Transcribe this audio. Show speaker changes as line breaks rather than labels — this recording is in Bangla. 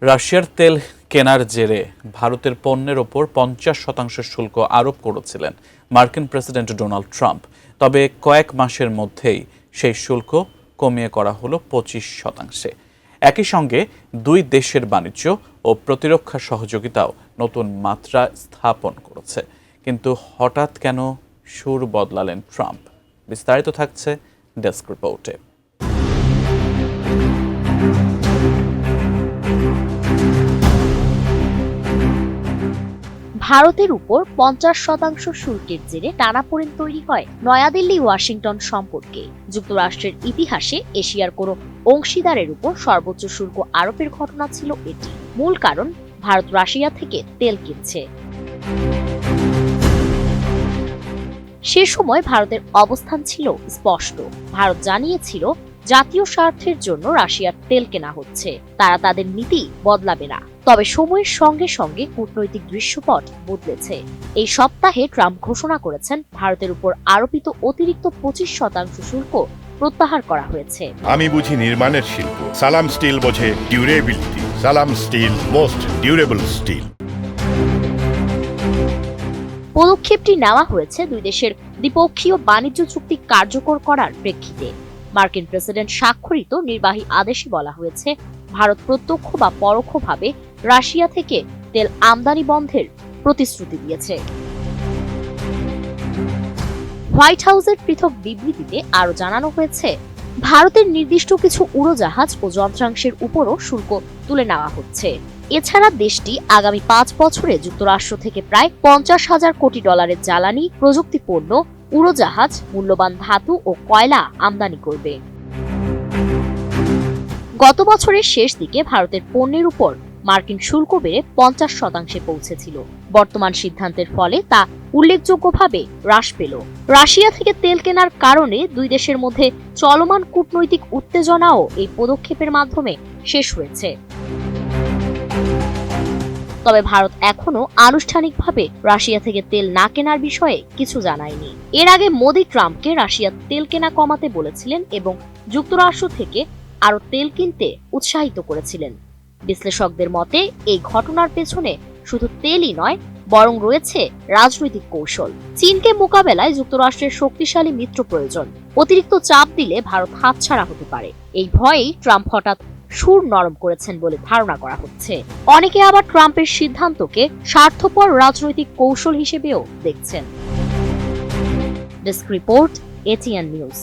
রাশিয়ার তেল কেনার জেরে ভারতের পণ্যের ওপর 50% শুল্ক আরোপ করেছিলেন মার্কিন প্রেসিডেন্ট ডোনাল্ড ট্রাম্প। তবে কয়েক মাসের মধ্যেই সেই শুল্ক কমিয়ে করা হলো 25%। একই সঙ্গে দুই দেশের বাণিজ্য ও প্রতিরক্ষা সহযোগিতাও নতুন মাত্রা স্থাপন করেছে। কিন্তু হঠাৎ কেন সুর বদলালেন ট্রাম্প? বিস্তারিত থাকছে ডেস্ক রিপোর্টে।
ভারতের উপর 50% শুল্কের জেরে টানাপোড়েন তৈরি হয় নয়াদিল্লি ওয়াশিংটন সম্পর্কে। যুক্তরাষ্ট্রের ইতিহাসে এশিয়ার কোনো অংশীদারের উপর সর্বোচ্চ শুল্ক আরোপের ঘটনা ছিল এটি। মূল কারণ, ভারত রাশিয়া থেকে তেল কিনছে। সে সময় ভারতের অবস্থান ছিল স্পষ্ট। ভারত জানিয়েছিল জাতীয় স্বার্থের জন্য রাশিয়ার তেল কেনা হচ্ছে, তারা তাদের নীতি বদলাবে না। তবে সময়ের সঙ্গে সঙ্গে কূটনৈতিক দৃশ্যপট বদলেছে। এই সপ্তাহে ট্রাম্প ঘোষণা করেছেন ভারতের উপর আরোপিত অতিরিক্ত 25% শুল্ক প্রত্যাহার করা হয়েছে।
আমি বুঝি নির্মাণের শিল্প, সালাম স্টিল বোঝে ডিউরেবিলিটি। সালাম স্টিল, মোস্ট ডিউরেবল স্টিল।
পদক্ষেপটি নেওয়া হয়েছে দুই দেশের দ্বিপক্ষীয় বাণিজ্য চুক্তি কার্যকর করার প্রেক্ষিতে। মার্কিন প্রেসিডেন্ট স্বাক্ষরিত নির্বাহী আদেশে বলা হয়েছে, ভারত প্রত্যক্ষ বা পরোক্ষভাবে রাশিয়া থেকে তেল আমদানি বন্ধের প্রতিশ্রুতি দিয়েছে। হোয়াইট হাউসের পৃথক বিবৃতিতে আরও জানানো হয়েছে, ভারতের নির্দিষ্ট কিছু উড়োজাহাজ ও যন্ত্রাংশের উপরও শুল্ক তুলে নেওয়া হচ্ছে। এছাড়া দেশটি আগামী 5 বছরে যুক্তরাষ্ট্র থেকে প্রায় $50,000 কোটি জ্বালানি, প্রযুক্তি পণ্য, উড়োজাহাজ, মূল্যবান ধাতু ও কয়লা আমদানি করবে। গত বছরের শেষ দিকে ভারতের পণ্যের উপর মার্কিন শুল্ক বেড়ে 50% পৌঁছেছিল। বর্তমান সিদ্ধান্তের ফলে তা উল্লেখযোগ্যভাবে হ্রাস পেল। রাশিয়া থেকে তেল কেনার কারণে দুই দেশের মধ্যে চলমান কূটনৈতিক উত্তেজনাও এই পদক্ষেপের মাধ্যমে শেষ হয়েছে। তবে ভারত এখনো আনুষ্ঠানিকভাবে রাশিয়া থেকে তেল না কেনার বিষয়ে কিছু জানায়নি। এর আগে মোদি ট্রাম্পকে রাশিয়ার তেল কেনা কমাতে বলেছিলেন এবং যুক্তরাষ্ট্র থেকে আরও তেল কিনতে উৎসাহিত করেছিলেন। বিশ্লেষকদের মতে এই ঘটনার পেছনে শুধু তেলই নয়, বরং রয়েছে রাজনৈতিক কৌশল। চীনকে মোকাবেলায় যুক্তরাষ্ট্রের শক্তিশালী মিত্র প্রয়োজন। অতিরিক্ত চাপ দিলে ভারত হাতছাড়া হতে পারে। এই ভয়েই ট্রাম্প হঠাৎ সুর নরম করেছেন বলে ধারণা করা হচ্ছে। অনেকে আবার ট্রাম্পের সিদ্ধান্তকে স্বার্থপর রাজনৈতিক কৌশল হিসেবেও দেখছেন। Desk report, ATN news.